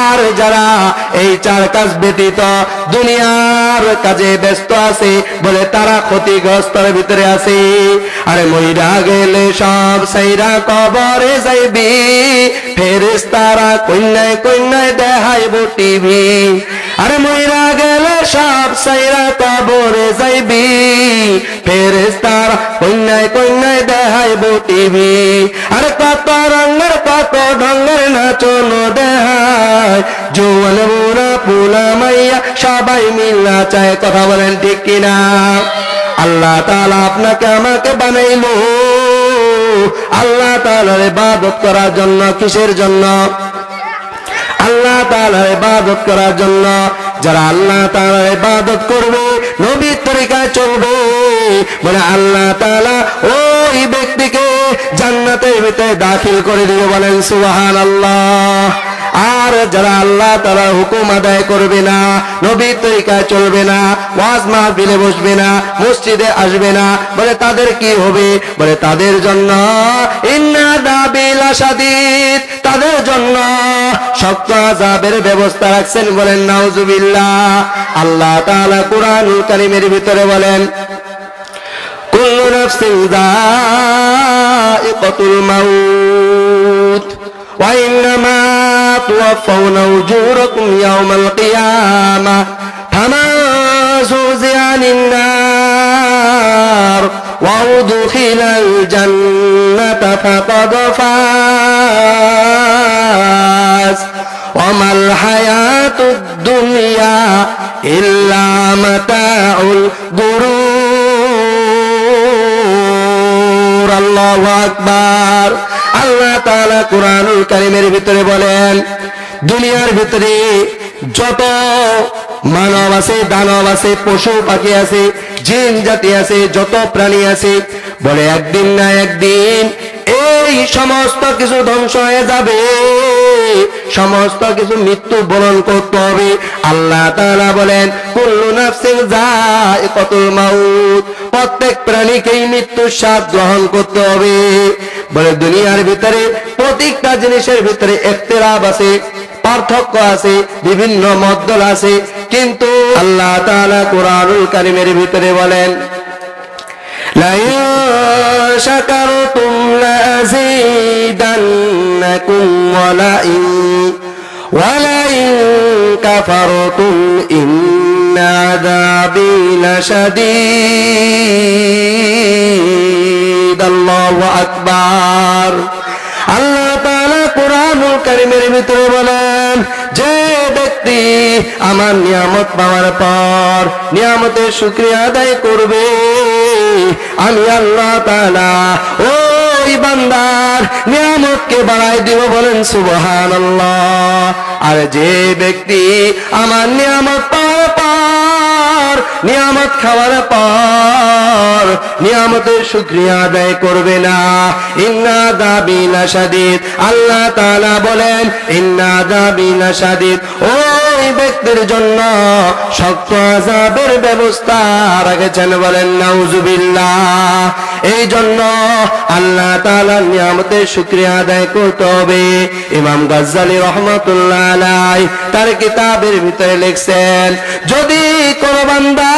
আর যারা এই চার কাজ ব্যতীত দুনিয়ার কাজে ব্যস্ত আছে বলে তারা ক্ষতিগ্রস্তের ভিতরে আছে। আরে মইরা গেলে সব সাইরা কবরে যাইবি, ফেরেশতারা কন্যায় কন্যায় দেখাইব টিভি। আরে মইরা গেলে সব সাইরা কবরে যাইবি, ফেরেশতারা কন্যায় কন্যায় দেখাইব টিভি। আরে কত রঙের কত ঢঙ্গের নাচন দেখায়, জোয়ান বুড়া পোলা মাইয়া সবাই মিল্লা চায়। কথা বলেন ঠিক কিনা? আল্লাহ তাআলা আপনাকে আমাকে বানাইলো আল্লাহ তাআলার ইবাদত করার জন্য। কিসের জন্য? আল্লাহ তাআলার ইবাদত করার জন্য। যারা আল্লাহ তাআলার ইবাদত করবে, নবীর তরিকায় চলবে, বলে আল্লাহ তাআলা ওই ব্যক্তিকে জান্নাতের ভিতরে দাখিল করে দিবে। বলেন সুবহানাল্লাহ। আর যারা আল্লাহ তাআলার হুকুম আদায় করবে না, নবীর তরিকায় চলবে না, ওয়াজ মাহফিলে বসবে না, মসজিদে আসবে না, বলে তাদের কি হবে? বলে তাদের জন্য ইন্না আযাবিল শাদীদ, তাদের জন্য শক্ত আযাবের ব্যবস্থা রাখছেন। বলেন নাউজুবিল্লাহ। আল্লাহ তাআলা কুরআনুল কারীমের ভিতরে বলেন কুল্লু নাফসিন যায়িকাতুল মাউত ওয়া ইন্নামা তুওয়াফাউনা উজুরাকুম ইয়াওমাল কিয়ামাহ ফামান যুযিয়া আনিন নার ওয়া উদখিলাল জান্নাতা ফাকাদ ফাজ ওয়া মাল হায়াতুদ দুনিয়া ইল্লা মাতাউল গুরুর। আল্লাহু আকবার। আল্লাহ তাআলা কুরআনুল কারীমের ভিতরে বলেন দুনিয়ার ভিতরে যত মানব আছে, দানব আছে, পশু পাখি আছে, জিন জাতি আছে, যত প্রাণী আছে, বলে একদিন না একদিন এই সমস্ত কিছু ধ্বংস হয়ে যাবে, সমস্ত কিছু মৃত্যু বরণ করতে হবে। আল্লাহ তাআলা বলেন কুল্লু নাফসিন যায়িকাতুল মাউত, প্রত্যেক প্রাণীকেই মৃত্যুর স্বাদ গ্রহণ করতে হবে। বলে দুনিয়ার ভিতরে প্রত্যেকটা জিনিসের ভিতরে ইখতিলাফ আছে, পার্থক্য আছে, বিভিন্ন মতদল আছে, কিন্তু আল্লাহ তাআলা কুরআনুল কারীমের ভিতরে বলেন লা ইন শাকারতুম লাযীদান্নাকুম ওয়া লা ইন কাফারতুম ইন্না আযাবী লাশাদীদ। আল্লাহু আকবার। আল্লাহ তাআলা কুরআনুল কারীমের ভিতরে বলেন যে ব্যক্তি আমার নিয়ামত পাওয়ার পর নিয়ামতের শুকরিয়া আদায় করবে, আমি আল্লাহ তাআলা ওই বান্দার নিয়ামতকে বাড়াই দিব। বলেন সুবহানাল্লাহ। আর যে ব্যক্তি আমার নিয়ামত পাওয়ার পর, নিয়ামত খাওয়ার পর নিয়ামতের শুকরিয়া আদায় করবে না, ইন্না আযাবী লাশাদীদ। আল্লাহ তাআলা বলেন ইন্না আযাবী লাশাদীদ, ওই ব্যক্তির জন্য শক্ত আযাবের ব্যবস্থা রেখেছেন। বলেন নাউজুবিল্লাহ। এই জন্য আল্লাহ তাআলার নিয়ামতের শুকরিয়া আদায় করতে হবে। ইমাম গাজ্জালী রাহমাতুল্লাহ আলাইহি তার কিতাবের ভিতরে লিখছেন যদি কোন বান্দা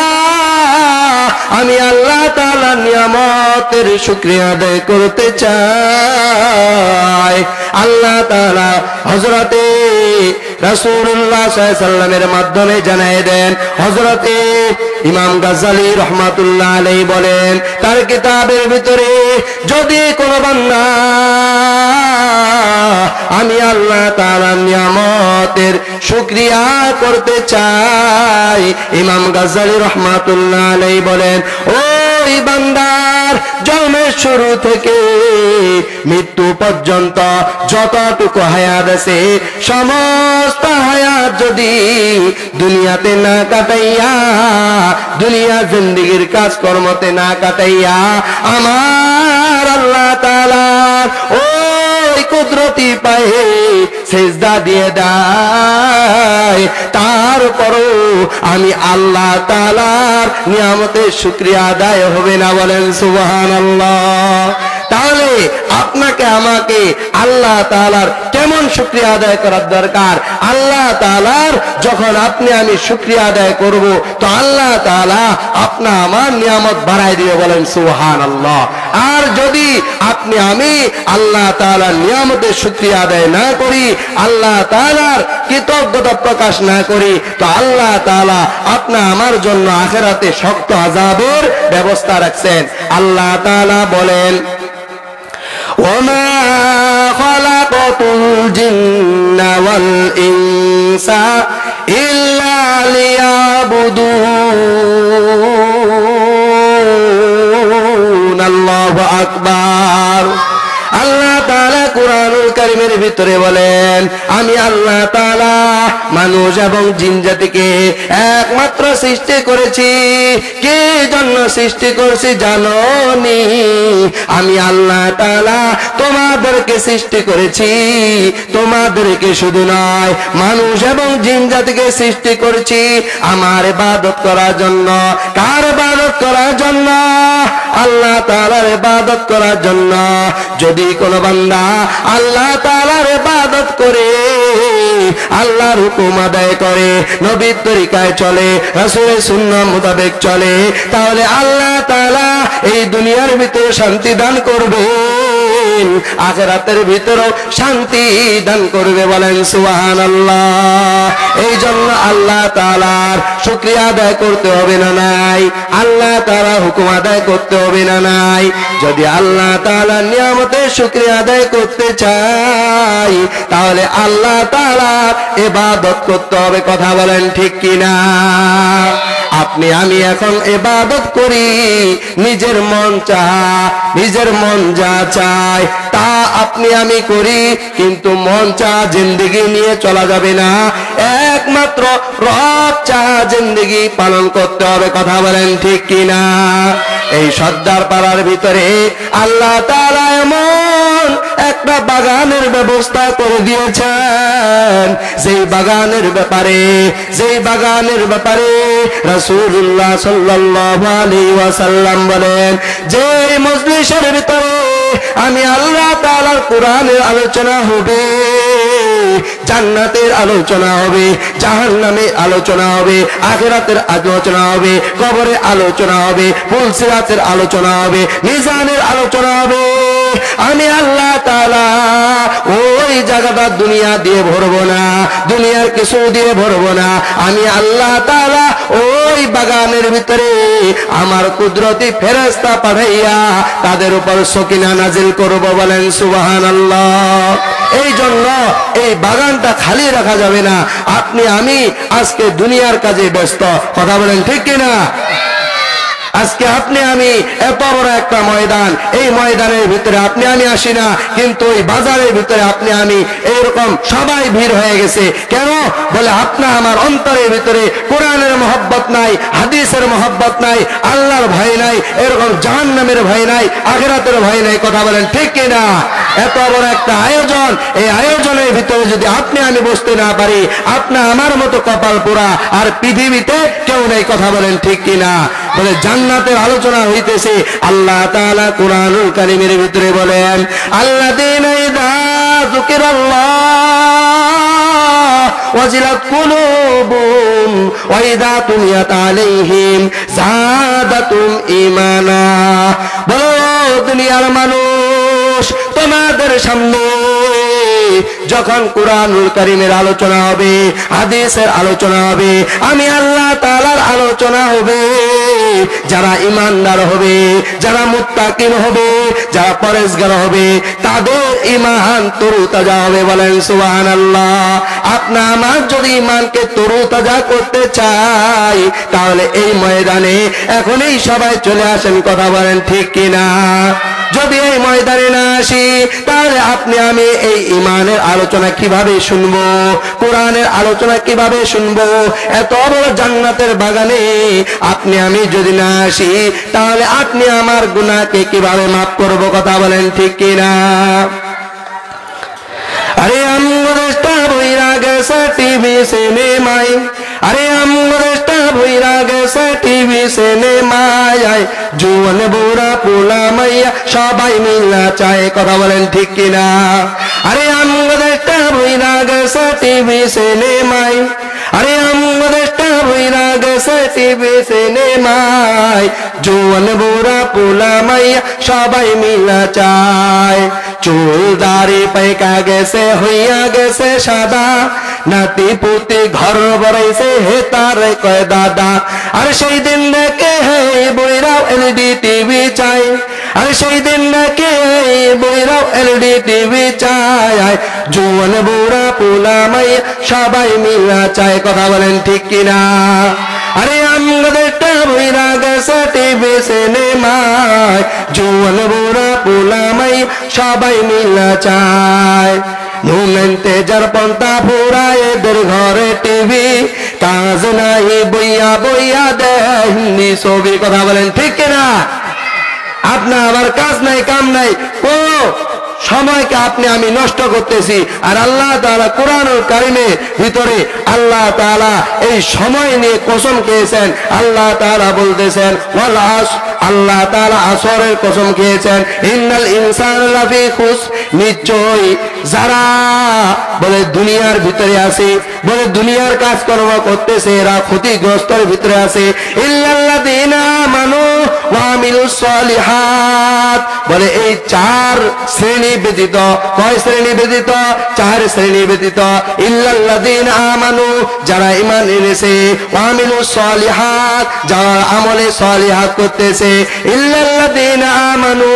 আমি আল্লাহ তাআলার নিয়ামতের শুকরিয়া আদায় করতে চাই, আল্লাহ তাআলা হযরতে রাসূলুল্লাহ সাল্লাল্লাহু আলাইহি ওয়াসাল্লামের মাধ্যমে জানায় দেন। হযরতে ইমাম গাজ্জালী রাহমাতুল্লাহ আলাইহি বলেন তার কিতাবের ভিতরে যদি কোন বান্দা আমি আল্লাহ তাআলার নিয়ামতের শুকরিয়া করতে চাই, ইমাম গাজ্জালী রাহমাতুল্লাহ আলাইহি বলেন ওই বান্দার জন্মের শুরু থেকে মৃত্যু পর্যন্ত যতটুকু হায়াত আছে সমস্ত হায়াত যদি দুনিয়াতে না কাটাইয়া, দুনিয়া জিন্দেগির কাজকর্মতে না কাটাইয়া আমার আল্লাহ তাআলা ওই কুদরতি পায়ে সিজদা দিয়ে দেয়, তারপরও আমি আল্লাহ তাআলার নিয়ামতের শুকরিয়া আদায় হবে না। বলেন সুবহানাল্লাহ। তাহলে আপনাকে আমাকে আল্লাহ তাআলার কেমন শুকরিয়া আদায় করার দরকার? আল্লাহ তাআলার যখন আপনি আমি শুকরিয়া আদায় করব, তো আল্লাহ তাআলা আপনা আমার নিয়ামত বাড়ায় দিবে, বলেন সুবহানাল্লাহ। আর যদি আপনি আমি আল্লাহ তাআলার নিয়ামতের শুকরিয়া আদায় না করি, আল্লাহ তাআলার কৃতজ্ঞতা প্রকাশ না করি, তো আল্লাহ তাআলা আপনা আমার জন্য আখিরাতে শক্ত আযাবের ব্যবস্থা রাখছেন। আল্লাহ তাআলা বলেন, ওমা খালাকাতুল জিন্না ওয়াল ইনসা ইল্লা লিয়াবুদুন। আল্লাহু আকবার। আল্লাহ তাআলা কুরআনুল কারীমের ভিতরে বলেন, আমি আল্লাহ তাআলা মানুষ এবং জিন জাতিকে একমাত্র সৃষ্টি করেছি। কে জন্য সৃষ্টি করেছি জানোনি? আমি আল্লাহ তাআলা তোমাদেরকে সৃষ্টি করেছি। তোমাদেরকে শুধু নয়, মানুষ এবং জিন জাতিকে সৃষ্টি করেছি আমার ইবাদত করার জন্য। কার ইবাদত করার জন্য? আল্লাহ তাআলার ইবাদত করার জন্য। যদি কোন বান্দা আল্লাহ তাআলার ইবাদত করে, আল্লাহর হুকুম আদায় করে, নবীর তরিকায় চলে, রাসূলের সুন্নাহ মোতাবেক চলে, তাহলে আল্লাহ তাআলা এই দুনিয়ার ভিতরে শান্তি দান করবে, আখিরাতের ভিতরেও শান্তি দান করবে, বলেন সুবহানাল্লাহ। এই জন্য আল্লাহ তাআলার শুকরিয়া আদায় করতে হবে না নাই? আল্লাহ তাআলার হুকুম আদায় করতে হবে না নাই? যদি আল্লাহ তাআলার নিয়ামতের শুকরিয়া আদায় করতে চাই, তাহলে আল্লাহ তাআলার ইবাদত করতে হবে। কথা বলেন ঠিক কিনা? আপনি আমি এখন ইবাদত করি, নিজের মন নিজের মন যা চায় তা আপনি আমি করি, কিন্তু মন চাওয়া জিন্দেগি নিয়ে চলা যাবে না। একমাত্র রব চাওয়া জিন্দেগি পালন করতে হবে। কথা বলেন ঠিক কিনা? এই সর্দার পাড়ার ভিতরে আল্লাহ তাআলা এমন একটা বাগানের ব্যবস্থা করে দিয়েছেন, যেই বাগানের ব্যাপারে রাসূলুল্লাহ সাল্লাল্লাহু আলাইহি ওয়াসাল্লাম বলেন, যে মজলিসের ভিতরে আমি আল্লাহ তাআলার কোরআনের আলোচনা হবে, জান্নাতের আলোচনা হবে, জাহান্নামের আলোচনা হবে, আখিরাতের আলোচনা হবে, কবরের আলোচনা হবে, পুলসিরাতের আলোচনা হবে, মিজানের আলোচনা হবে, আমি আল্লাহ তাআলা ওই জায়গাটা দুনিয়া দিয়ে ভরবো না, দুনিয়ার কিছু দিয়ে ভরবো না। আমি আল্লাহ তাআলা ওই বাগানের ভিতরে আমার কুদরতি ফেরেশতা পাঠাইয়া তাদের উপর সকিনা নাজিল করব, বলেন সুবহানাল্লাহ। এই জন্য এই বাগানটা খালি রাখা যাবে না। আপনি আমি আজকে দুনিয়ার কাজে ব্যস্ত। কথা বলেন ঠিক কিনা? আজকে আপনি আমি এত বড় একটা ময়দান, এই ময়দানের ভিতরে আপনি আমি আসি না, কিন্তু ওই বাজারের ভিতরে আপনি আমি এরকম সবাই ভিড় হয়ে গেছে। কেন? বলে আপনা আমার অন্তরের ভিতরে কোরআনের মহব্বত নাই, হাদিসের মহব্বত নাই, আল্লাহর ভয় নাই, এরকম জাহান্নামের ভয় নাই, আখিরাতের ভয় নাই। কথা বলেন ঠিক কিনা? এত বড় একটা আয়োজন, এই আয়োজনের ভিতরে যদি আপনি আমি বসতে না পারি, আপনা আমার মতো কপাল পোড়া আর পৃথিবীতে কেউ নেই। কথা বলেন ঠিক কিনা? বলে জান্নাতের আলোচনা হইতেছে। আল্লাহ তাআলা কুরআনুল কারীমের ভিতরে বলেন, আল্লাযীনা ইযা যুকিরাল্লাহ ওয়াজিলাত কুলুবুহুম ওয়া ইযা তুলিয়াত আলাইহিম যাদাতুম ঈমানা। বলো দুনিয়ার মানুষ, তোমাদের সামনে যখন কুরআনুল কারীমের আলোচনা হবে, হাদিসের আলোচনা হবে, আমি আল্লাহ তাআলার আলোচনা হবে, যারা ঈমানদার হবে, যারা মুত্তাকিন হবে, যারা পরেজগার হবে, তাদের ঈমান তরুতাজা হবে, বলেন সুবহানাল্লাহ। আপনি আমার যদি ঈমানকে তরুতাজা করতে চাই, তাহলে এই ময়দানে এখনই সবাই চলে আসেন। কথা বলেন ঠিক কিনা? যদি এই ময়দানে না আসি, তাহলে আপনি আমি এই ঈমানের আলোচনা কিভাবে শুনবো? কোরআনের আলোচনা কিভাবে শুনবো? এত বড় জান্নাতের বাগানে আপনি আমি যদি না আসি, তাহলে আপনি আমার গুনাহকে কিভাবে মাফ করব? কথা বলেন ঠিক কিনা? আরে আমগো দেশটা বইরা গেছে টিভি সিনেমায়, আরে আমগো দেশটা ভুইরা গেছে টিভি সিনেমায় জুয়ান বুড়া পোলা মাইয়া সবাই মিলা চায় কথা বলেন ঠিক কিনা আরে আমগো দেশটা ভুইরা গেছে টিভি সিনেমায় আরে আমগো দেশটা ভুইরা গেছে টিভি সিনেমায় জুয়ান বুড়া পোলা মাইয়া সবাই মিলা চায় চুল দাড়ি পাইকা গেছে হইয়া গেছে সাদা নাতি পুতি ঘর বড়াইছে হে তার কয় দাদা আর সেই দিন দেখে হে বুড়িরাও এলইডি টিভি চাই আর সেই দিন দেখে বুড়িরাও এলইডি টিভি চাই জুয়ান বুড়া পোলা মাইয়া সবাই মিলা চায় কথা বলেন ঠিক কিনা আরে আমগোদেরটা ভুইরা গেছে টিভি সিনেমায় জুয়ান বুড়া পোলা মাইয়া সবাই মিলা চায় নুনতে যার পন্থা পুরা এদের ঘরে টিভি কাজ নাই বইয়া বইয়া দেখনি ছবি কথা বলেন ঠিক কিনা আপনার আবার কাজ নাই কাম নাই ও সময়কে আপনি আমি নষ্ট করতেছি আর আল্লাহ তাআলা কোরআনুল কারীমের ভিতরে আল্লাহ তাআলা এই সময় নিয়ে কসম খেয়েছেন আল্লাহ তাআলা বলতেছেন ওয়াল আসর আল্লাহ তাআলা আসরের কসম খেয়েছেন ইন্নাল ইনসানা লাফি খুসর নিশ্চয়ই যারা বলে দুনিয়ার ভিতরে আছে বলে দুনিয়ার কাজকর্ম করতেছে এরা ক্ষতিগ্রস্তের ভিতরে আছে ইল্লাল্লাযীনা আমানু ওয়া আমিলুস সালিহাত বলে এই চার শ্রেণী ব্যতীত কয় শ্রেণী ব্যতীত চার শ্রেণী ব্যতীত ইল্লাল্লাযীনা আমানু যারা ঈমান এনেছে ওয়া আমিলুস সালিহাত যারা আমলে সালিহাত করতেছে ইল্লাল্লাযীনা আমানু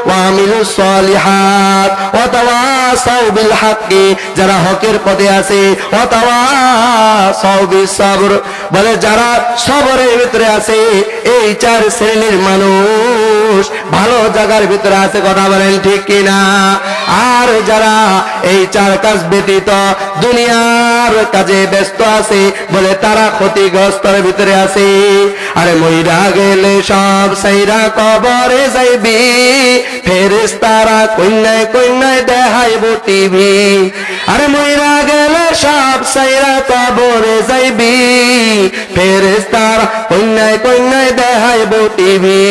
ওয়া আমিলুস সালিহাত ওয়া তাওয়াসাউ বিল হাক্কি যারা হকের পথে আছে ওয়া তাওয়াসাউ বিস সাবর বলে যারা সবরের ভিতরে আছে এই চার শ্রেণীর মানুষ ভালো জায়গার ভিতরে আছে কথা বলেন ঠিক কিনা আর যারা এই চার কাজ ব্যতীত দুনিয়ার কাজে ব্যস্ত আছে বলে তারা ক্ষতিগ্রস্তের ভিতরে আছে আরে মইরা গেলে সব সাইরা কবরে যাইবি ফেরেশতারা কইনায় কইনায় দেখাইব টিভি আরে মইরা গেলে সব সাইরা কবরে যাইবি ফেরেশতারা কইনায় কইনায় দেখাইব টিভি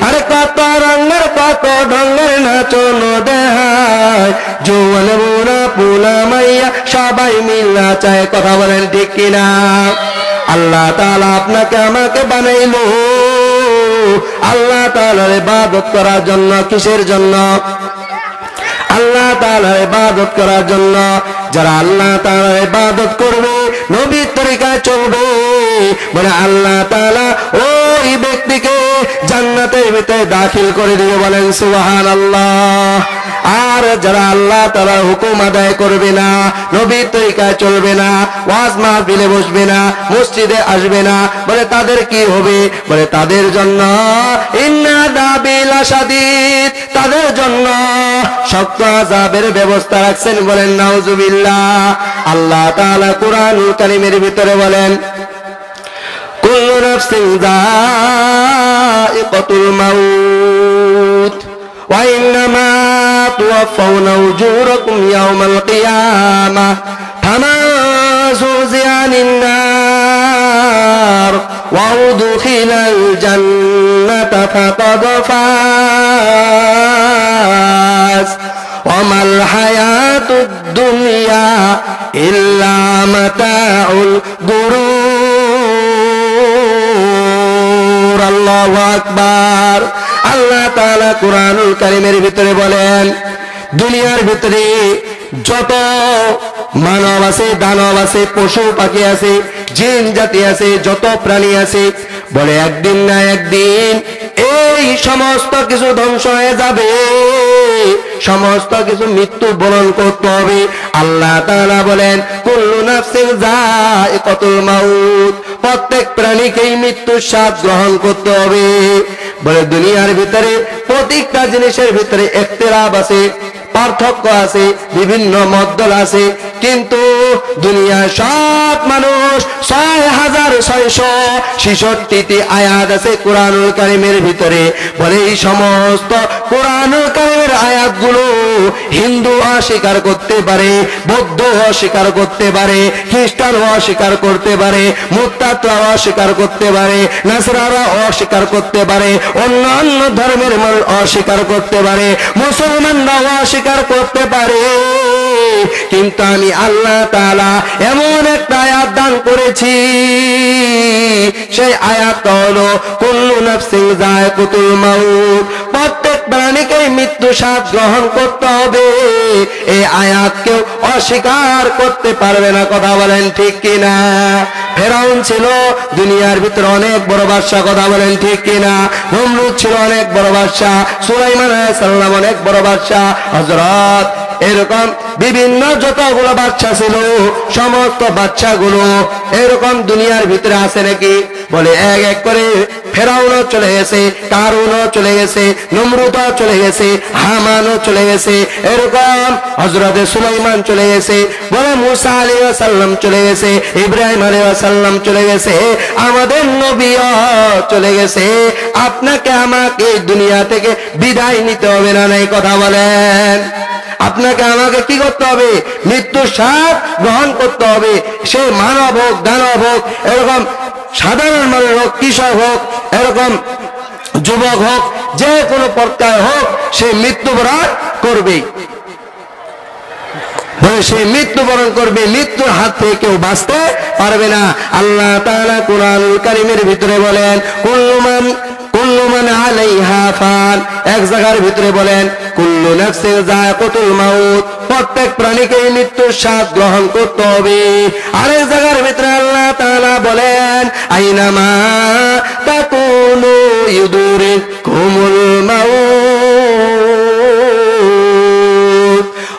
আরে কত রঙের কত ঢঙ্গের নাচনো দেখায় জোয়ান বুড়া পোলা মাইয়া সবাই মিলা চায় কথা বলেন ঠিক কিনা আল্লাহ তাআলা আপনাকে আমাকে বানাইলো আল্লাহ তাআলার ইবাদত করার জন্য কিসের জন্য আল্লাহ তাআলার ইবাদত করার জন্য যারা আল্লাহ তাআলার ইবাদত করবে নবীর তরিকায় চলবে বলে আল্লাহ তাআলা ওই ব্যক্তিকে জান্নাতের ভিতরে দাখিল করে দিবে বলেন সুবহানাল্লাহ আর যারা আল্লাহ তাআলার হুকুম আদায় করবে না নবীর তরিকায় চলবে না ওয়াজ মাহফিলে বসবে না মসজিদে আসবে না বলে তাদের কি হবে বলে তাদের জন্য ইন্না দাবিল শাদীদ তাদের জন্য শক্ত আযাবের ব্যবস্থা রাখছেন বলেন নাউজুবিল্লাহ আল্লাহ তাআলা কোরআনুল কারীমের ভিতরে বলেন কুল্লু নাফসিন যায়িকাতুল মাউত ওয়া ইন্নামা তুওয়াফাউনা উজুরাকুম ইয়াওমাল কিয়ামাহ ফামান যুযিয়া আনিন নার ওয়া উদখিলাল জান্নাতা ফাকাদ ফাজ ওয়া মাল হায়াতুদ দুনিয়া ইল্লা মাতাউল গুরুর আল্লাহু আকবার আল্লাহ তাআলা কোরআনুল কারীমের ভিতরে বলেন দুনিয়ার ভিতরে যত মানব আছে দানব আছে পশু পাখি আছে জিন জাতি আছে যত প্রাণী আছে বলে একদিন না একদিন এই সমস্ত কিছু ধ্বংস হয়ে যাবে সমস্ত কিছু মৃত্যু বরণ করতে হবে আল্লাহ তাআলা বলেন কুল্লু নাফসিন যায়িকাতুল মাউত প্রত্যেক প্রাণীকেই মৃত্যুর স্বাদ গ্রহণ করতে হবে বলে দুনিয়ার ভিতরে প্রত্যেকটা জিনিসের ভিতরে ইখতিলাফ আছে পার্থক্য আছে বিভিন্ন মতদল আছে কিন্তু দুনিয়ার সব মানুষ 6600 66টি আয়াত আছে কোরআনুল কারীমের ভিতরে। বলে এই সমস্ত কোরআনুল কারীমের আয়াতগুলো হিন্দু অস্বীকার করতে পারে, বৌদ্ধ অস্বীকার করতে পারে, খ্রিস্টান অস্বীকার করতে পারে, মুরতাদরা অস্বীকার করতে পারে, নাসরারা অস্বীকার করতে পারে, অন্যান্য ধর্মের মানুষ অস্বীকার করতে পারে, মুসলমানরা অস্বীকার করতে পারে। কিন্তু আমি আল্লাহ তাআলা এমন একটা আয়াত দান করেছি, সেই আয়াতটা হলো কুল্লু নাফসিন যায়কাতুল মাউত, প্রত্যেক প্রাণীকে মৃত্যু স্বাদ গ্রহণ করতে হবে। এই আয়াত কেউ অস্বীকার করতে পারবে না। কথা বলেন ঠিক কিনা? ফেরাউন ছিল দুনিয়ার ভিতরে অনেক বড় বাদশা, কথা বলেন ঠিক কিনা? নমরুদ ছিল অনেক বড় বাদশা, সুলাইমান আলাইহিস সালাম অনেক বড় বাদশা, হযরত এরকম বিভিন্ন যতগুলো বাচ্চা ছিল সমস্ত বাচ্চাগুলো এরকম দুনিয়ার ভিতরে আছে নাকি? বলে এক এক করে ফেরাউনও চলে গেছে, কারুনও চলে গেছে, নমরুদও চলে গেছে, হামানও চলে গেছে, এরকম হযরত সুলাইমান চলে গেছে, বলে মুসা আলাইহিস সালাম চলে গেছে, ইব্রাহিম আলাইহিস সালাম চলে গেছে, আমাদের নবীও চলে গেছে। আপনাকে আমাকে দুনিয়া থেকে বিদায় নিতে হবে না? নাই? কথা বলেন। আপনাকে আমাকে কি করতে হবে? মৃত্যুর স্বাদ গ্রহণ করতে হবে। সে মানব হোক, দানব হোক, এরকম সাধারণ মানুষ হোক, কৃষক হোক, এরকম যুবক হোক, যে কোনো প্রকার হোক, সে মৃত্যুবরণ করবে। সে মৃত্যুবরণ করবে, মৃত্যুর হাত থেকে কেউ বাঁচতে পারবে না। আল্লাহ তাআলা কুরআনুল কারীমের ভিতরে বলেন কুল্লু মান আলাইহা ফান, এক জায়গার ভিতরে বলেন কুল্লু নাফসিন যায়কাতুল মাউত, প্রত্যেক প্রাণীকে মৃত্যুর স্বাদ গ্রহণ করতে হবে। আরেক জায়গার ভিতরে আল্লাহ তাআলা বলেন আইনামা তাকুনু ইউদরিকুমুল মাউত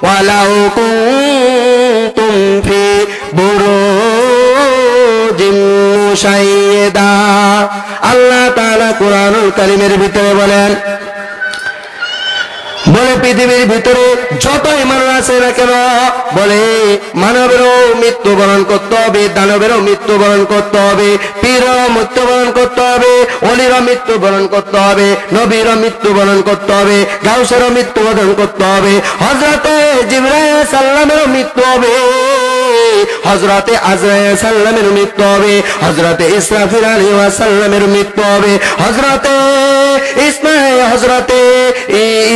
ওয়ালাউ কুনতুম ফি বুরুজিন মুশাইয়্যিদা। আল্লাহ তাআলা কুরআনুল কারীমের ভিতরে বলেন, বলে পৃথিবীর ভিতরে যতই মানুষ আছে না কেন, বলে মানবেরও মৃত্যুবরণ করতে হবে, দানবেরও মৃত্যুবরণ করতে হবে, পীরও মৃত্যুবরণ করতে হবে, ওলিরও মৃত্যুবরণ করতে হবে, নবীরও মৃত্যুবরণ করতে হবে, গাউসেরও মৃত্যুবরণ করতে হবে, হযরতে জিবরাইল আলাইহিস সালামেরও মৃত্যু হবে, হযরতে আজরাইল সাল্লামের মৃত্যু হবে, হযরতে ইসরাফিল আলাইহিস সালামের মৃত্যু হবে, হযরতে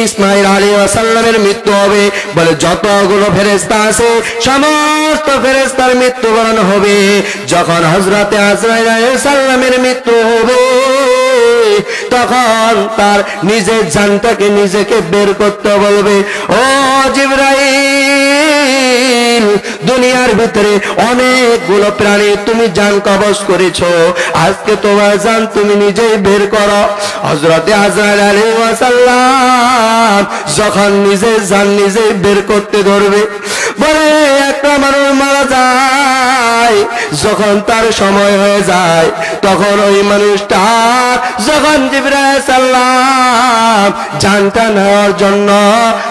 ইসমাঈল আলাইহিস সালামের মৃত্যু হবে। বলে যতগুলো ফেরেশতা আছে সমস্ত ফেরেশতার মৃত্যুবরণ হবে। যখন হযরতে আজরাইল আলাইহিস সালামের মৃত্যু হবে, তখন তার নিজের জানটাকে নিজেকে বের করতে বলবে, ও জিবরাইল, দুনিয়ার ভিতরে অনেকগুলো প্রাণী তুমি জান কবজ করেছো, আজকে তোমার জান তুমি নিজেই বের করো। হযরতে আজরাইল আলাইহিস সালাম যখন নিজের জান নিজেই বের করতে ধরবে, বলে একটা মানুষ মারা যায়, যখন তার সময় হয়ে যায়, তখন ওই মানুষটা যখন জিবরাইল আলাইহিস সালাম জানটা নেওয়ার জন্য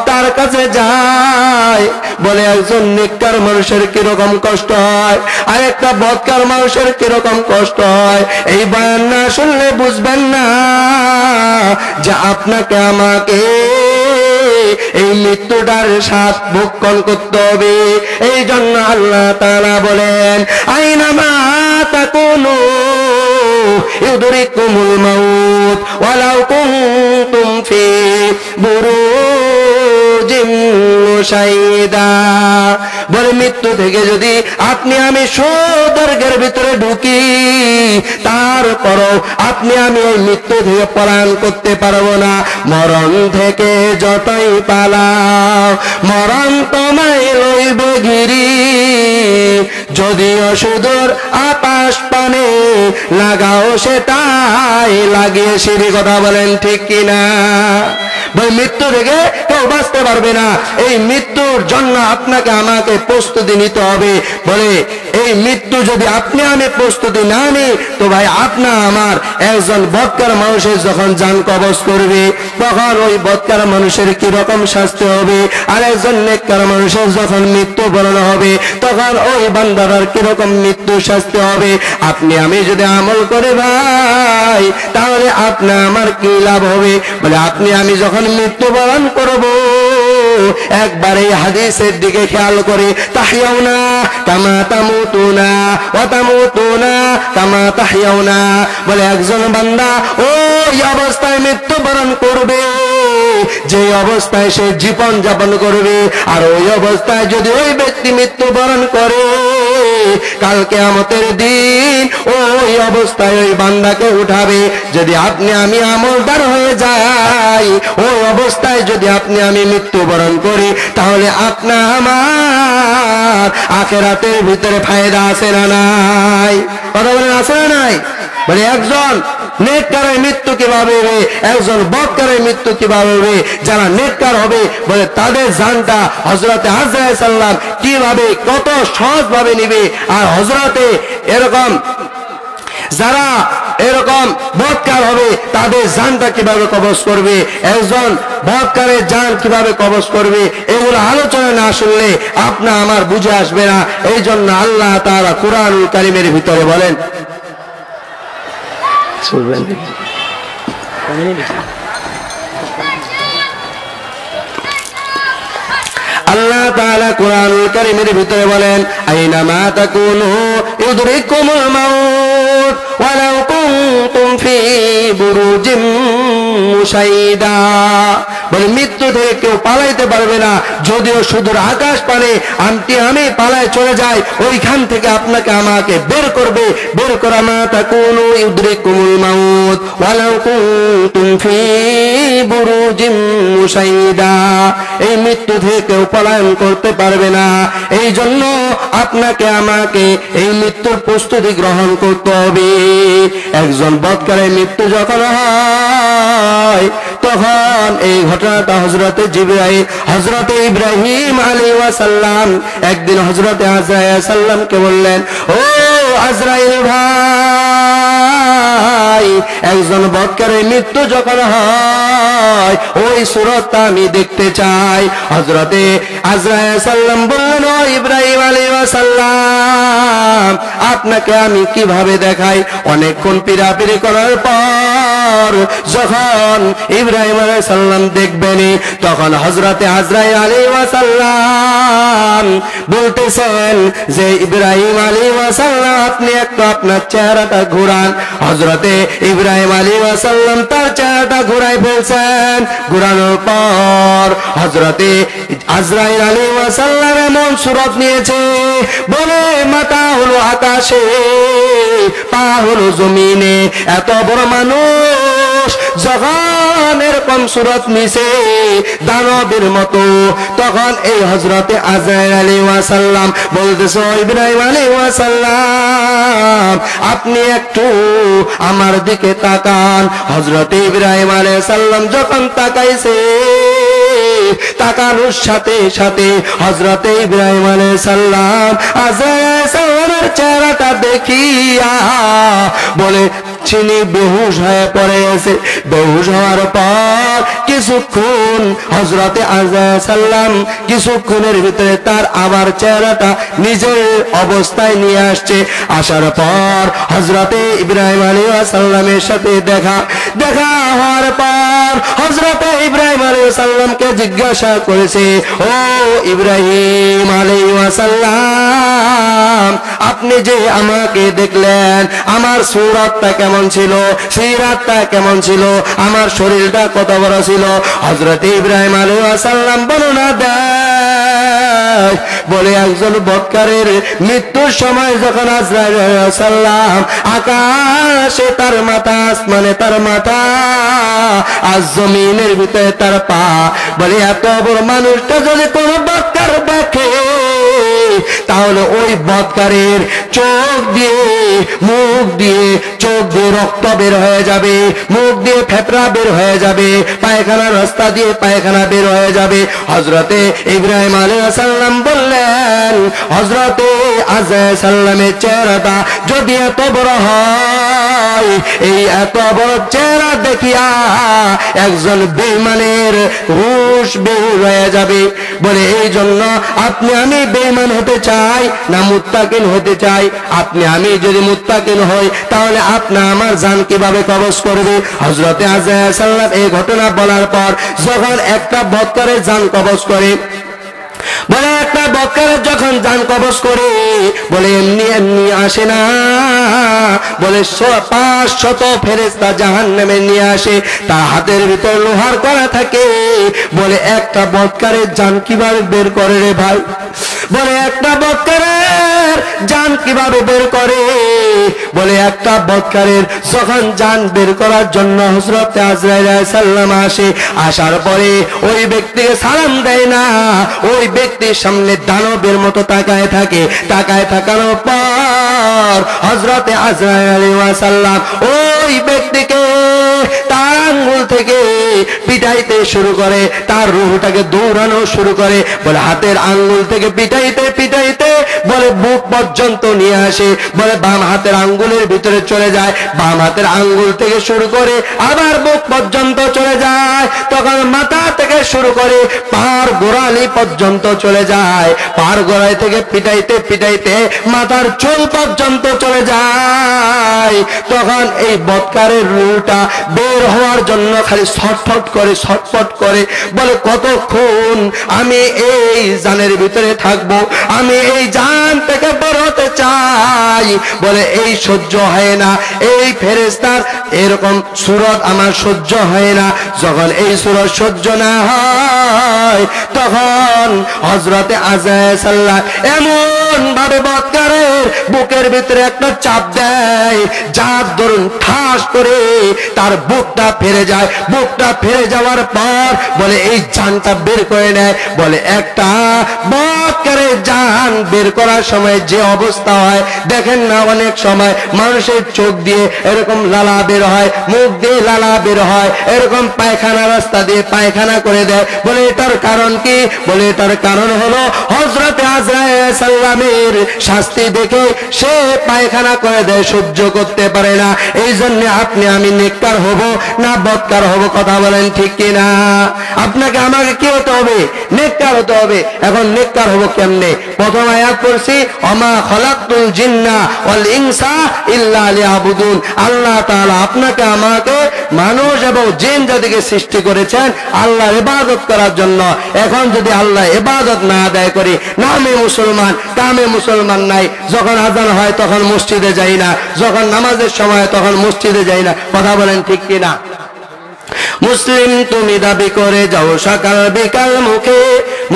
তার কাছে যায়, বলে একজন নেককার মানুষের কিরকম কষ্ট হয় আর একটা বদকার মানুষের কিরকম কষ্ট হয়, এই বয়ান না শুনলে বুঝবেন না যে আপনাকে আমাকে এই মৃত্যুটার স্বাদ ভক্ষণ করতে হবে। এই জন্য আল্লাহ তাআলা বলেন আইনামা তাকুনু ইউদরিকুমুল মাউত ওয়ালাউ কুনতুম ফি বুরুজিন মুশাইয়্যিদা। বলে মৃত্যু থেকে যদি আপনি আমি সুদর্গের ভিতরে ঢুকি, তারপরও আপনি আমি ওই মৃত্যু থেকে পলায়ন করতে পারবো না। মরণ থেকে যতই পালাও মরণ তোমায় লইবে ঘিরি, যদিও সুদূর আকাশ পানে লাগাও সেটাই লাগিয়ে সিঁড়ি। কথা বলেন ঠিক কিনা? ভাই মৃত্যু থেকে কেউ বাঁচতে পারবে না। এই মৃত্যুর জন্য আপনাকে আমাকে প্রস্তুতি নিতে হবে। বলে এই মৃত্যু যদি আপনি আমি প্রস্তুতি না নিই, তো ভাই আপনা আমার একজন বদকার মানুষের যখন জান কবজ করবে, তখন ওই বদকার মানুষের কি রকম শাস্তি হবে, আর একজন নেককার মানুষের যখন মৃত্যুবরণ হবে, তখন ওই বান্দার কি রকম মৃত্যু শাস্তি হবে। আপনি আমি যদি আমল করে ভাই, তাহলে আপনা আমার কি লাভ হবে? বলে আপনি আমি যখন মৃত্যুবরণ করব, একবার এই হাদিসের দিকে খেয়াল করে, তাহিয়াউনা কামা তামুতুনা ওয়া তামুতুনা কামা তাহিয়াউনা, বলে একজন বান্দা ওই অবস্থায় মৃত্যুবরণ করবে যে অবস্থায় সে জীবন যাপন করবে, আর ওই অবস্থায় যদি ওই ব্যক্তি মৃত্যুবরণ করে, কাল কিয়ামতের দিন ওই অবস্থায় ওই বান্দাকে উঠাবে। যদি আপনি আমি আমলদার হয়ে যাই, ওই অবস্থায় যদি আপনি আমি মৃত্যুবরণ করি, তাহলে আপনা আমার আখিরাতের ভিতরে ফায়দা আছে না নাই? কথা বলেন, আছে না নাই? বলে একজন নেককারের মৃত্যু কিভাবে হবে, একজন বদকারের মৃত্যু কিভাবে হবে? যারা নেককার হবে, বলে তাদের জানটা হযরতে আজরাইল সাল্লাম কিভাবে কত সহজ ভাবে নিবে, আর হযরতে এরকম যারা এরকম বদকার হবে তাদের জানটা কিভাবে কবজ করবে, একজন বদকারের জান কিভাবে কবজ করবে, এগুলো আলোচনা না শুনলে আপনা আমার বুঝে আসবে না। এই জন্য আল্লাহ তাআলা কুরআনুল কারীমের ভিতরে বলেন, শুনবেন আল্লাহ তাআলা কুরআনুল কারীমের ভিতরে বলেন, আইনামা তাকুনু ইউদরিকুমুল মাউত ওয়ালাউ কুনতুম ফি বুরুজিম মুশাইদা, বলে মৃত্যু থেকে কেউ পালাইতে পারবে না, যদিও সুদূর আকাশ পানে আমি পালায় চলে যাই, ওইখান থেকে আপনাকে আমাকে বের করবে। বের করা মা তাকুনু ইউদরিকুমুল মাউত ওয়ালাউ কুনতুম ফি বুরুজিম মুশাইদা, এই মৃত্যু থেকে কেউ পলায়ন করতে পারবে না। এই জন্য আপনাকে আমাকে এই মৃত্যুর প্রস্তুতি গ্রহণ করতে হবে। একজন বদকারের মৃত্যু যখন হয়, তখন এই ঘটনাটা হযরতে ইব্রাহিম আলাইহিস সালাম একদিন হযরতে আজরাইল সাল্লামকে বললেন, ও আজরাইল ভাই, একজন বদকারের মৃত্যু যখন হয়, ওই সূরতটা আমি দেখতে চাই। হযরতে আজরাইল সাল্লাম বললেন, ও ইব্রাহিম আলাইহিস সালাম, আপনাকে আমি কিভাবে দেখাই? অনেকক্ষণ পীড়াপিড়ি করার পর যখন ইব্রাহিম আলাইহিস সালাম দেখবেন, তখন হযরতে আজরাইল আলাইহিস সালাম বলতেছেন যে, ইব্রাহিম আলাইহিস সালাম, আপনি একটু আপনার চেহারাটা ঘোরান। হযরতে ইব্রাহিম আলাইহিস সালাম তার চেহারাটা ঘোরাই ফেলছেন। ঘোরানোর পর হযরতে আজরাইল আলাইহিস সালাম এমন সূরত নিয়েছে, বলে মাথা হলো আকাশে, পা হলো জমিনে। এত বড় মানুষ যখন এরকম সূরত নিছে দানবের মতো, তখন এই হযরতে আজরাইল আলাইহিস সালাম বলতেছে, ইব্রাহিম আলাইহিস সালাম, আপনি একটু আমার দিকে তাকান। হযরতে ইব্রাহিম আলাইহিস সালাম যখন তাকাইছে, তাকানোর সাথে সাথে হযরতে ইব্রাহিম আলাইহিস সালাম আজরাইল সালামের চেহারাটা দেখিয়া বলে চিনি বেহুশ হয়ে পড়ে গেছে। বেহুশ হওয়ার পর কিছুক্ষণ হযরতে আজরাইল সাল্লাম কিছুক্ষণের ভিতরে তার আবার চেহারাটা নিজের অবস্থায় নিয়ে আসছে। আসার পর হযরতে ইব্রাহিম আলাইহিস সালামের সাথে দেখা হওয়ার পর হযরতে ইব্রাহিম আলাইহিস সালামকে জিজ্ঞাসা করেছে, ও ইব্রাহিম আলাইহিস সালাম, আপনি যে আমাকে দেখলেন, আমার সূরতটা কেমন ছিল, সিরাতটা কেমন ছিল, আমার শরীরটা কত বড় ছিল? হযরতে ইব্রাহিম আলাইহিস সালাম বর্ণনা দেয়, বলে একজন বদকারের মৃত্যুর সময় যখন আজরাইল আলাইহিস সালাম আকাশে তার মাথা, আসমানে তার মাথা, আর জমিনের ভিতরে তার পা, বলে এত বড় মানুষটা যদি কোন বদকার দেখে, তাহলে ওই বদকারের চোখ দিয়ে মুখ দিয়ে চোখ দিয়ে রক্ত বের হয়ে যাবে, মুখ দিয়ে ফেফড়া বের হয়ে যাবে, পায়খানার রাস্তা দিয়ে পায়খানা বের হয়ে যাবে। হযরতে ইব্রাহিম আলাইহিস সালাম বললেন, হযরতে আযরাইল সাল্লামের চেহারাটা যদি এত বড় হয়, এই এত বড় চেহারা দেখিয়া একজন বেঈমানের হুঁশ বের হয়ে যাবে। বলে এই জন্য আপনি আমি বেঈমান হতে চাই না মুত্তাকিন হতে চাই? আপনি আমি যদি মুত্তাকিন হই তাহলে আপনি আমার জান কিভাবে কবজ করবে? হযরতে আযরাইল সাল্লাম এই ঘটনা বলার পর যখন একটা বৎকারের জান কবজ করে, বলে একটা বৎকারের যখন জান কবজ করে, বলে এমনি এমনি আসে না, বলে 500 ফেরেশতা জাহান্নামে নিয়ে আসে, তার হাতের ভিতর লোহার কড়া থাকে। বলে একটা বৎকারের জান কিভাবে বের করে রে ভাই? বলে একটা বৎকারের জান কিভাবে বের করে? বলে একটা বৎকারের যখন জান বের করার জন্য হযরত আযরাইল আলাইহিস সালাম আসে, আসার পরে ওই ব্যক্তিকে সালাম দেয় না, ওই ব্যক্তির সামনে দানবের মতো তাকায় থাকে। তাকায় থাকানোর পর হযরত আযরাইল আলাইহিস সালাম ওই ব্যক্তিকে তার আঙ্গুল থেকে পিটাইতে শুরু করে, তার রূহটাকে দৌড়ানো শুরু করে। বলে হাতের আঙ্গুল থেকে পিটাইতে পিটাইতে বলে বুক পর্যন্ত নিয়ে আসে। বলে বাম হাতের আঙ্গুলের ভিতরে চলে যায়, বাম হাতের আঙ্গুল থেকে শুরু করে আবার বুক পর্যন্ত চলে যায়। তখন মাথা থেকে শুরু করে পার গোড়ালি পর্যন্ত চলে যায়, পার গোড়ালি থেকে পিটাইতে পিটাইতে মাথার চুল পর্যন্ত চলে যায়। তখন এই বৎকারের রূহটা বের হওয়ার জন্য খালি ছটফট করে ছটফট করে। বলে কতক্ষণ আমি এই জানের ভিতরে থাকবো, আমি এই জান থেকে বের হতে চাই। বলে এই সহ্য হয় না, এই ফেরেশতার এরকম সুরত আমার সহ্য হয় না। যখন এই সুরত সহ্য না হয় তখন হযরতে আযরাইল সাল্লাল্লাহু এমন ভাবে বৎকারের বুকের ভিতরে একটা চাপ দেয়, যার দরুন ঠাস করে তার বুকটা ফেরে যায়। বুকটা ফেরে যাওয়ার পর বলে এই জানটা বের করে নেয়। বলে একটা বৎকারের জান বের করার সময় যে অবস্থা হয় দেখেন না, অনেক সময় মানুষের চোখ দিয়ে এরকম লালা বের হয়, মুখ দিয়ে লালা বের হয়, এরকম পায়খানা রাস্তা দিয়ে পায়খানা করে দেয়। বলে এটার কারণ কি? বলে এটার কারণ হলো হযরত আযরাইল সাল্লামের শাস্তি দেখে সে পায়খানা করে দেয়, সহ্য করতে পারে না। এই জন্য আপনি আমি নেককার হব না বৎকার হব? কথা বলেন ঠিক কিনা? আপনাকে আমাকে কি হতে হবে? নেককার হতে হবে। এখন নেককার হব কেমনে? প্রথম আয়াত পড়ছি, ওমা খালাকতুল জিন্না ওয়াল ইনসা ইল্লা লিয়াবুদুন। আল্লাহ তাআলা আপনাকে আমাকে মানুষ এবং জিন জাতিকে সৃষ্টি করেছেন আল্লাহর ইবাদত করার জন্য। এখন যদি আল্লাহ ইবাদত না আদায় করি, নামে মুসলমান কামে মুসলমান নাই। যখন আযান হয় তখন মসজিদে যাই না, যখন নামাজের সময় তখন মসজিদে যাই না। কথা বলেন ঠিক কিনা? মুসলিম তুমি দাবি করে যাও সকাল বিকাল মুখে,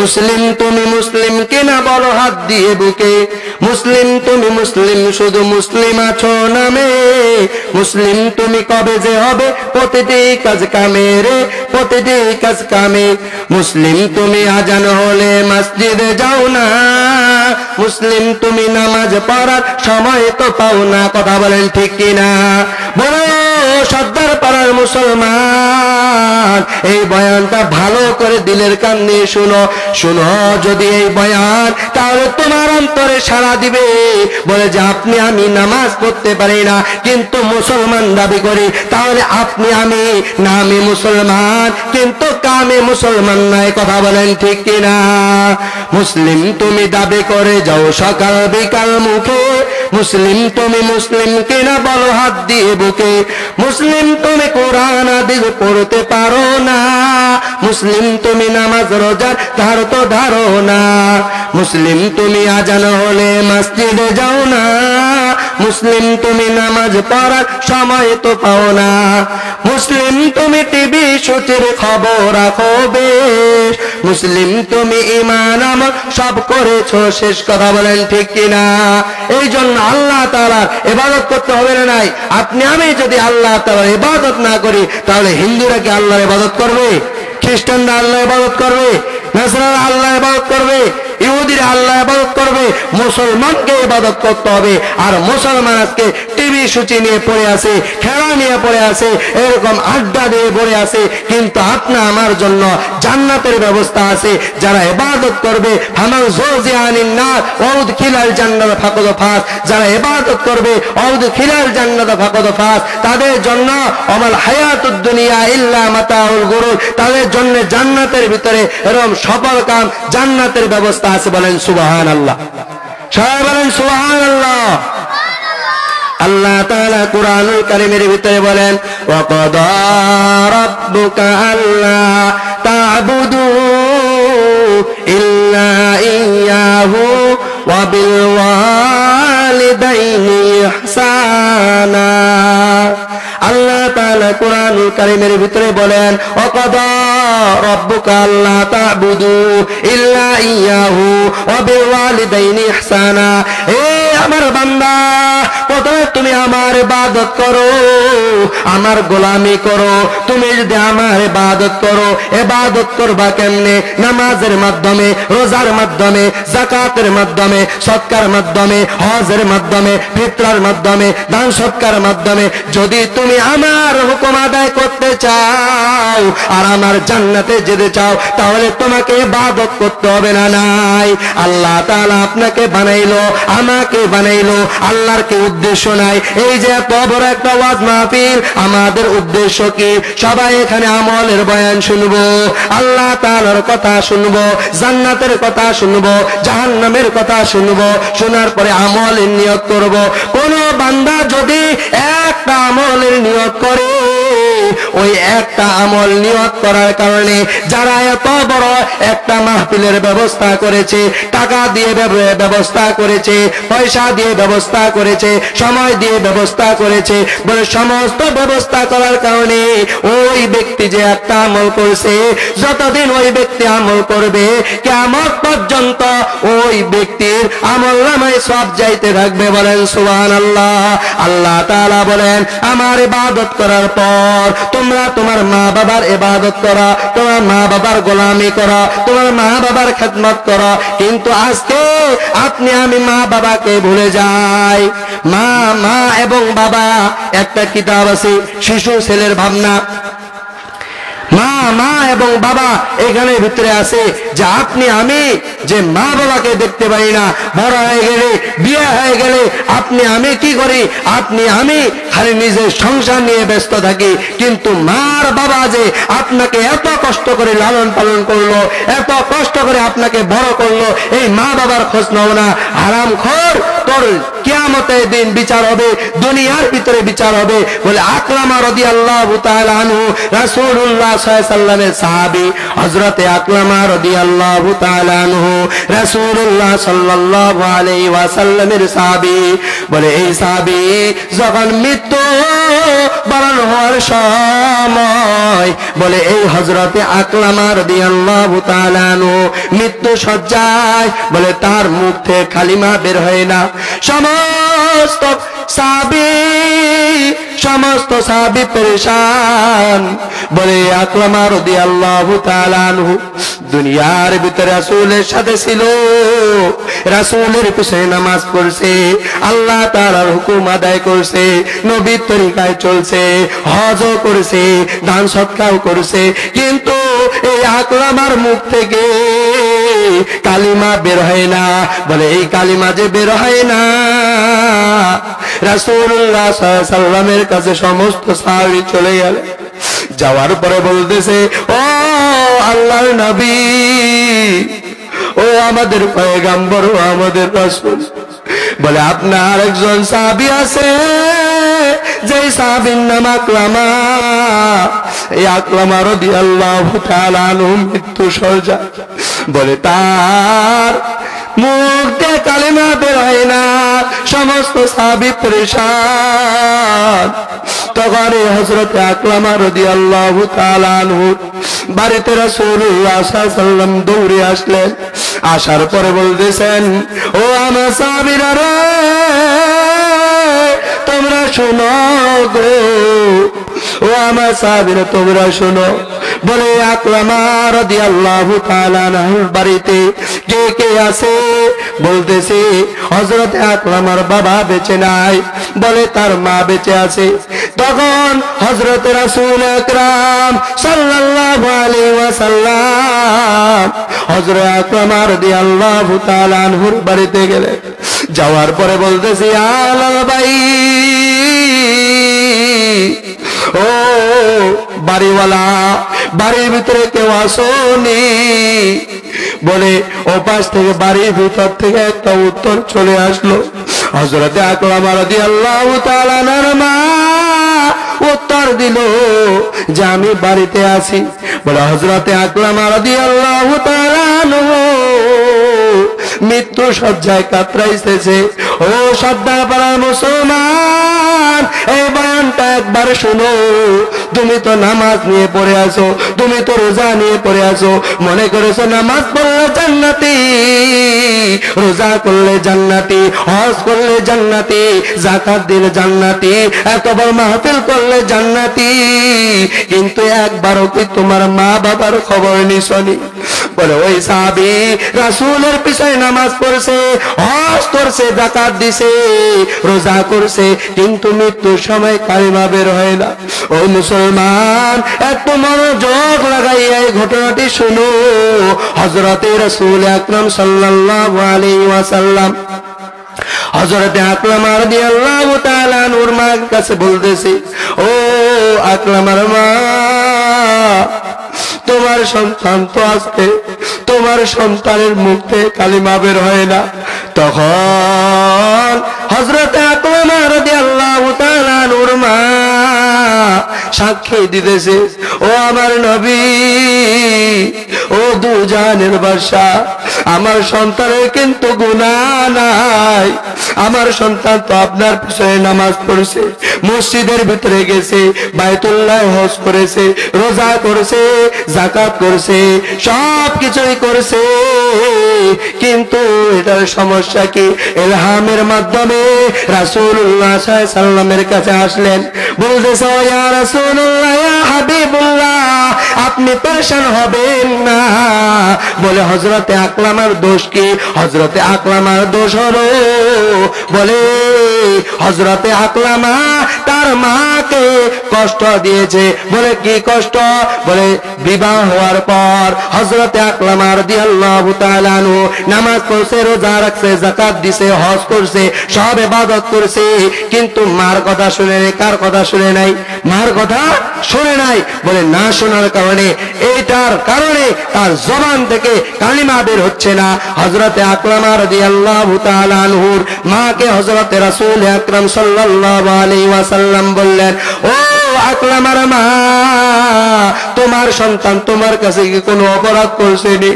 মুসলিম তুমি মুসলিম কিনা বলো হাত দিয়ে বুকে। মুসলিম তুমি মুসলিম শুধু মুসলিম আছো নামে, মুসলিম তুমি কবে যে হবে প্রতিটি কাজ কামে রে, প্রতিটি কাজ কামে। মুসলিম তুমি আজান হলে মসজিদে যাও না, মুসলিম তুমি নামাজ পড়ার সময় তো পাও না। কথা বলেন ঠিক কিনা? বলো সর্দার পাড়ার মুসলমান, এই বয়ানটা ভালো করে দিলের কান নিয়ে শুনো। শুনো যদি এই বয়ান, তাহলে তোমার অন্তরে সাড়া দিবে। বলে যে আপনি আমি নামাজ পড়তে পারি না কিন্তু মুসলমান দাবি করি, তাহলে আপনি আমি নামে মুসলমান কিন্তু কামে মুসলমান নাই। কথা বলেন ঠিক কিনা? মুসলিম তুমি দাবি করে যাও সকাল বিকাল মুখে, মুসলিম তুমি মুসলিম কিনা বলো হাত দিয়ে বুকে। মুসলিম তুমি কোরআন হাদিস পড়তে পারো না, মুসলিম তুমি নামাজ রোজা ধারো তো ধারো না। মুসলিম তুমি আজান হলে মসজিদে যাও না, মুসলিম তুমি নামাজ পড়ার সময় তো পাও না। মুসলিম তুমি টিভি সুচির খবর রাখো বেশ, মুসলিম তুমি ঈমান আমল সব করেছো শেষ। কথা বলেন ঠিক কিনা? এই জন্য আল্লাহ তাআলার ইবাদত করতে হবে না নাই? আপনি আমি যদি আল্লাহ তাআলার ইবাদত না করি তাহলে হিন্দুরা কি আল্লাহর ইবাদত করবে? খ্রিস্টানরা আল্লাহর ইবাদত করবে? নাসারারা আল্লাহর ইবাদত করবে? ইহুদিরা আল্লাহ ইবাদত করবে, মুসলমানকে ইবাদত করতে হবে। আর মুসলমান আজকে টিভি সূচি নিয়ে পড়ে আছে, খেলা নিয়ে পড়ে আছে, এরকম আড্ডা দিয়ে পড়ে আছে। কিন্তু আপনার আমার জন্য জান্নাতের ব্যবস্থা আছে। যারা ইবাদত করবে ফামান যুযিআ আনিন নার ওয়া উদখিলাল জান্নাত ফাকাদ ফাজ, যারা ইবাদত করবে উদখিলাল জান্নাত ফাকাদ ফাজ, তাদের জন্য আমাল হায়াতুদ দুনিয়া ইল্লা মাতাউল গুরুর, তাদের জন্য জান্নাতের ভিতরে এরকম সফল কাম জান্নাতের ব্যবস্থা আছে। বলেন সুবহানাল্লাহ, সবাই বলেন সুবহানাল্লাহ। আল্লাহ তাআলা কুরআনুল কারীমের ভিতরে বলেন ওয়া ক্বাদা রাব্বুকা আল্লা তা'বুদু ইল্লা ইয়্যাহু ওয়া বিল ওয়ালিদাইনি ইহসানা। আল্লাহ তাআলা কুরআনুল কারীমের ভিতরে বলেন ওয়া ক্বাদা রাব্বুকা আল্লা তা'বুদু ইল্লা ইয়্যাহু ওয়া বিল ওয়ালিদাইনি ইহসানা। হে আমার বান্দা, প্রথমে তুমি আমার ইবাদত করো, আমার গোলামি করো। তুমি যদি আমার ইবাদত করো, ইবাদত করবা কেমনে? নামাজের মাধ্যমে, রোজার মাধ্যমে, যাকাতের মাধ্যমে, সদকার মাধ্যমে, হজের মাধ্যমে, ফিতরার মাধ্যমে, দান সদকার মাধ্যমে। যদি তুমি আমার হুকুম আদায় করতে চাও আর আমার জান্নাতে যেতে চাও, তাহলে তোমাকে ইবাদত করতে হবে না? নাই। আল্লাহ তাআলা আপনাকে বানাইলো, আমাকে বানাইলো, আল্লাহর কি উদ্দেশ্য নাই? এই যে এত বড় একটা ওয়াজ মাহফিল, আমাদের উদ্দেশ্য কি? সবাই এখানে আমলের বয়ান শুনবো, আল্লাহ তাআলার কথা শুনবো, জান্নাতের কথা শুনবো, জাহান্নামের কথা শুনবো। শোনার পরে আমলের নিয়ত করব। কোন বান্দা যদি একটা আমলের নিয়ত করে, ওই একটা আমল নিয়ত করার কারণে যারা এত বড় একটা মাহফিলের ব্যবস্থা করেছে, টাকা দিয়ে ব্যবস্থা করেছে, পয়সা দিয়ে ব্যবস্থা করেছে, সময় দিয়ে ব্যবস্থা করেছে, বলে সমস্ত ব্যবস্থা করার কারণে ওই ব্যক্তি যে একটা আমল করছে, যতদিন ওই ব্যক্তি আমল করবে কিয়ামত পর্যন্ত ওই ব্যক্তির আমলনামায় সব যাইতে থাকবে। বলেন সুবহানাল্লাহ। আল্লাহ তাআলা বলেন আমার ইবাদত করার পর তোমরা তোমার মা বাবার ইবাদত করা, তোমার মা বাবার গোলামি করা, তোমার মা বাবার খেদমত করা। কিন্তু আজকে আপনি আমি মা বাবাকে ভুলে যাই। মা এবং বাবা, একটা কিতাব আছে শিশু ছেলের ভাবনা। মা এবং বাবা এখানে ভিতরে আছে যে আপনি আমি যে মা বাবাকে দেখতে পাই না, বড় হয়ে গেলে, বিয়ে হয়ে গেলে আপনি আমি কি করি? আপনি আমি খালি নিজের সংসার নিয়ে ব্যস্ত থাকি। কিন্তু মার বাবা যে আপনাকে এত কষ্ট করে লালন পালন করলো, এত কষ্ট করে আপনাকে বড় করলো, এই মা বাবার খোঁজ নাও না। হারামখোর, তোর কিয়ামতের দিন বিচার হবে, দুনিয়ার ভিতরে বিচার হবে। বলে আকরামা রাদিয়াল্লাহু তাআলা আনহু রাসূলুল্লাহ সাল্লাল্লাহু আলাইহি ওয়াসাল্লামের সাহাবী হযরতে আকরামা রাদিয়াল্লাহু তাআলা আনহু রাসূলুল্লাহ সাল্লাল্লাহু আলাইহি ওয়াসাল্লামের সাহাবী। বলে এই সাহাবী যখন মৃত্যু বরণ হওয়ার সময়, বলে এই হযরতে আকরামা রাদিয়াল্লাহু তাআলা আনহু মৃত্যু সজ্জায়, বলে তার মুখ থেকে কালিমা বের হয় না। সমস্ত সাহাবী পেরেশান। বলে আকরামা রাদিয়াল্লাহু তাআলা আনহু দুনিয়ার ভিতরে রাসূলের সাথে ছিল, রাসূলের পিছনে নামাজ পড়ছে, আল্লাহ তাআলার হুকুম আদায় করছে, নবীর তরিকায় চলছে, হজও করেছে, দান সদকাও করেছে। কিন্তু এই আকরামার মুখ থেকে কালিমা বের হয় না। বলে এই কালিমা যে বের হয় না, রাসূলুল্লাহ সাল্লাল্লাহু আলাইহি ওয়াসাল্লামের কাছে সমস্ত সাহাবী চলে গেলেন। যাওয়ার পরে বলতেছে, ও আল্লাহর নবী, ও আমাদের পয়গম্বর, ও আমাদের রাসূল, বলে আপনার একজন সাহাবী আছে, যে সাহাবীর নাম আকরামা। এই আকরামা রাদিয়াল্লাহু তাআলা আনহু মৃত্যু সজ্জায়। বলে তার মুখ দিয়ে কালিমা বের হয় না। সমস্ত সাহাবী পরেশান। তখন হযরত আকরামা রাদিয়াল্লাহু তাআলা আনহু বাড়িতে রাসূলুল্লাহ সাল্লাল্লাহু আলাইহি ওয়াসাল্লাম দৌড়ে আসলেন। আসার পরে বলতেছেন, ও আমার সাহাবীরা রে, তোমরা শোনো গো, ও আমার সাহাবীরা তোমরা শোনো। বলে আকরামা রাদিয়াল্লাহু তাআলা আনহুর বাড়িতে কে কে আছে? বলতেছে হযরত আকরামার বাবা বেঁচে নাই, বলে তার মা বেঁচে আছে। তখন হযরত রাসূল আকরাম সাল্লাল্লাহু আলাইহি ওয়াসাল্লাম হযরত আকরামা রাদিয়াল্লাহু তাআলা আনহুর বাড়িতে গেলেন। যাওয়ার পরে বলতেছে আলাল ভাই, ও বাড়িওয়ালা, বাড়ির ভিতরে কেউ আসোনি? বলে ও পাশ থেকে বাড়ির ভিতর থেকে একটা উত্তর চলে আসলো। হযরত আকরামা রাদিয়াল্লাহু তাআলা আনহুর মা উত্তর দিল যে আমি বাড়িতে আছি। বলে হযরত আকরামা রাদিয়াল্লাহু তাআলা আনহু মৃত্যু শয্যায় কাতরাইতেছে। ও শ্রদ্ধাপাড়ার মুসলমান, এই বয়ানটা একবার শুনো। তুমি তো নামাজ নিয়ে পড়ে আছো, তুমি তো রোজা নিয়ে পড়ে আছো, মনে করেছো নামাজ পড়লে জান্নাতি, রোজা করলে জান্নাতি, হজ করলে জান্নাতি, যাকাত দিলে জান্নাতি, এত বড় মাহফিল করলে জান্নাতি, কিন্তু একবারও কি তোমার মা বাবার খবর নিছনি? বলে ওই সাহাবী রাসূলের পিছনে নামাজ পড়ছে, হজ করছে, যাকাত দিছে, রোজা করছে, কিন্তু মৃত্যুর সময় কালিমা বের হয় না। ও মুসলমান, একটু মনোযোগ লাগাইয়া এই ঘটনাটি শুনো। হযরতে রাসূল আকরাম সাল্লাল্লাহু আলাইহি ওয়াসাল্লাম হযরত আকরামা রাদিয়াল্লাহু তাআলা আনহুর মার কাছে বলতেছে, ও আকরামার মা, তোমার সন্তান তো আজকে তোমার সন্তানের মুখ থেকে কালিমা বের হয় না। তখন হযরত আকরামা রাদিয়াল্লাহু তাআলা আনহুর মা সাক্ষী দিতেছে, ও আমার নবী, ও দুজাহানের বাদশা, আমার সন্তানের কিন্তু গুনাহ নাই। আমার সন্তান তো আপনার পিছনে নামাজ পড়ছে, মসজিদের ভিতরে গেছে, বাইতুল্লাহ হজ করেছে, রোজা করেছে, যাকাত করেছে, সব কিছুই করেছে, কিন্তু এটার সমস্যা কি? ইলহামের মাধ্যমে রাসূলুল্লাহ সাল্লাল্লাহু আলাইহি ওয়াসাল্লামের কাছে আসলেন, বলতেছে, ও ইয়া রাসূলুল্লাহ, ইয়া হাবিবুল্লাহ, আপনি পেরেশান হবেন না। বলে হযরতে আকরামার দোষ কি? হযরতে আকরামার দোষ হলো, বলে হযরতে আকরামা তার মাকে কষ্ট দিয়েছে। বলে কি কষ্ট? বলে বিবাহ হওয়ার পর হযরতে আকরামা রাদিয়াল্লাহু তাআলা আনহু নামাজ পড়ছে, রোজা রাখছে, যাকাত দিছে, হজ করছে, সব ইবাদত করছে, কিন্তু মার কথা শুনে নাই। কার কথা শুনে নাই? মার কথা শুনে নাই। বলে না শোনার কারণে, এইটার কারণে তার জবান থেকে কালিমা বের হচ্ছে না। হযরতে আকরামা রাদিয়াল্লাহু তাআলা আনহুর মাকে হযরতে রাসূল আকরাম সাল্লাল্লাহু আলাইহি ওয়াসাল্লাম বললেন, ও আকরামার মা, তোমার সন্তান তোমার কাছে কি কোনো অপরাধ করেছেনি?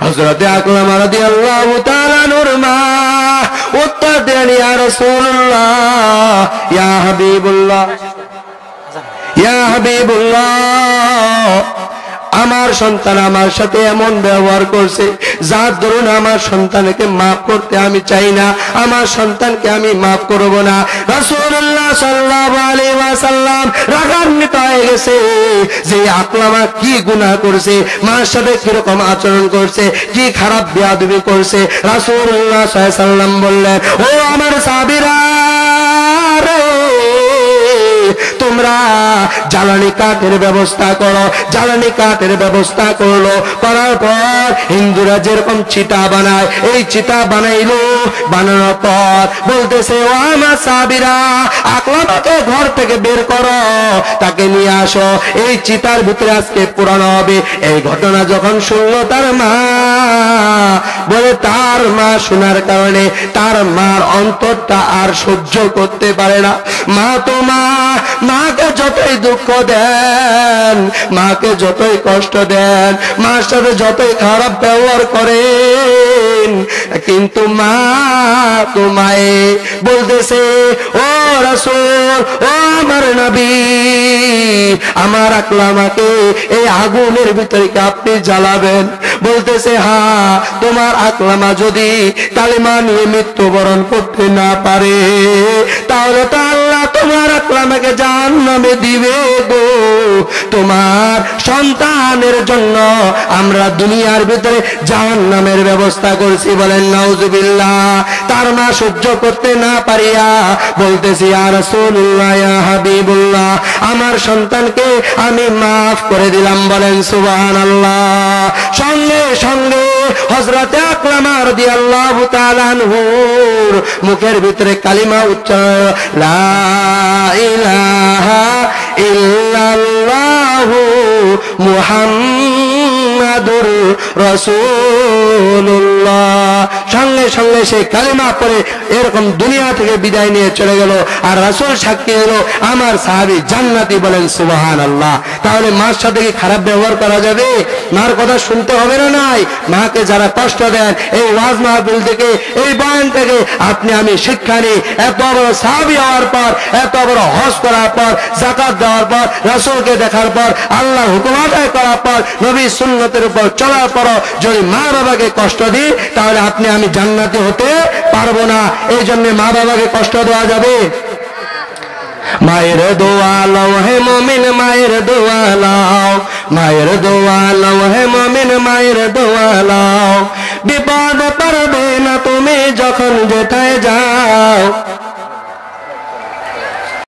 হযরতে আকরামা রাদিয়াল্লাহু তাআলা আনহুর মা উত্তর দেন, ইয়া রাসূলুল্লাহ, ইয়া হাবিবুল্লাহ, ইয়া হাবিবুল্লাহ, আমার সন্তান আমার সাথে এমন ব্যবহার করছে যার দরুন আমার সন্তানকে মাফ করতে আমি চাই না, আমার সন্তানকে আমি মাফ করব না। রাসূলুল্লাহ সাল্লাল্লাহু আলাইহি ওয়াসাল্লাম রাগান্বিত হয়ে গেছে যে আকরামা কি গুনাহ করেছে, মার সাথে কিরকম আচরণ করছে, কি খারাপ বেয়াদবি করছে। রাসূলুল্লাহ সাল্লাল্লাহু আলাইহি ওয়াসাল্লাম বললেন, ও আমার সাহাবীরা, তোমরা জ্বালানি কাঠের ব্যবস্থা করো। জ্বালানি কাঠের ব্যবস্থা করলো, করার পর হিন্দুরা যেরকম চিতা বানায়, এই চিতা বানাইলো। বানানোর পর বলতেছে, ও আমার সাহাবীরা, আকরামাকে ঘর থেকে বের করো, তাকে নিয়ে আসো, এই চিতার ভিতরে আজকে পোড়ানো হবে। এই ঘটনা যখন শুনলো তার মা, বলে তার মা শোনার কারণে তার মার অন্তরটা আর সহ্য করতে পারে না। মা তো মা, মাকে যতই দুঃখ দেন, মাকে যতই কষ্ট দেন, মার সাথে যতই খারাপ ব্যবহার করেন, কিন্তু মা তো মায়ে। বলতেছে, ও রাসূল, ও আমার নবী, আমার আকরামাকে এই আগুনের ভিতরে কি আপনি জ্বালাবেন? বলতেছে, হ্যাঁ, তোমার আকরামা যদি কালিমা নিয়ে মৃত্যুবরণ করতে না পারে, তাহলে তো আল্লাহ তোমার আমার আকরামাকে জাহান্নামে দিবে গো। তোমার সন্তানের জন্য আমরা দুনিয়ার ভিতরে জাহান্নামের ব্যবস্থা করছি। বলেন নাউজুবিল্লাহ। তার মা সহ্য করতে না পারিয়া বলতেছি, ইয়া রাসূলুল্লাহ, ইয়া হাবিবুল্লাহ, আমার সন্তানকে আমি মাফ করে দিলাম। বলেন সুবহানাল্লাহ। সঙ্গে সঙ্গে হযরতে আকরামা রাদিয়াল্লাহু তাআলা আনহুর মুখের ভিতরে কালিমা উচ্চারণ, লা ইলাহা ইল্লাল্লাহু মুহাম্মাদুর রাসূলুল্লাহ। সঙ্গে সঙ্গে সেই কালিমা পড়ে এরকম দুনিয়া থেকে বিদায় নিয়ে চলে গেল। আর রাসূল সাক্ষী হলো আমার সাহাবী জান্নাতি। বলেন সুবহানাল্লাহ। তাহলে মার সাথে কি খারাপ ব্যবহার করা যাবে? মার কথা শুনতে হবে না? নাই। মাকে যারা কষ্ট দেন, এই ওয়াজ মাহফিল থেকে, এই বয়ান থেকে আপনি আমি শিক্ষা নিই। এত বড় সাহাবী হওয়ার পর, এত বড় হজ করার পর, যাকাত দেওয়ার পর, রাসূলকে দেখার পর, আল্লাহর হুকুম আদায় করার পর, নবীর সুন্নতের উপর চলার পর যদি মা বাবাকে কষ্ট দিই, তাহলে আপনি আমি জান্নাতি হতে পারবো না। এই জন্য মা বাবাকে কষ্ট দেওয়া যাবে? মায়ের দোয়া লও হে মুমিন, মায়ের দোয়া লও, মায়ের দোয়া লও হে মুমিন, মায়ের দোয়া লও। বিপদ পারবে না তুমি যখন যেথায় যাও,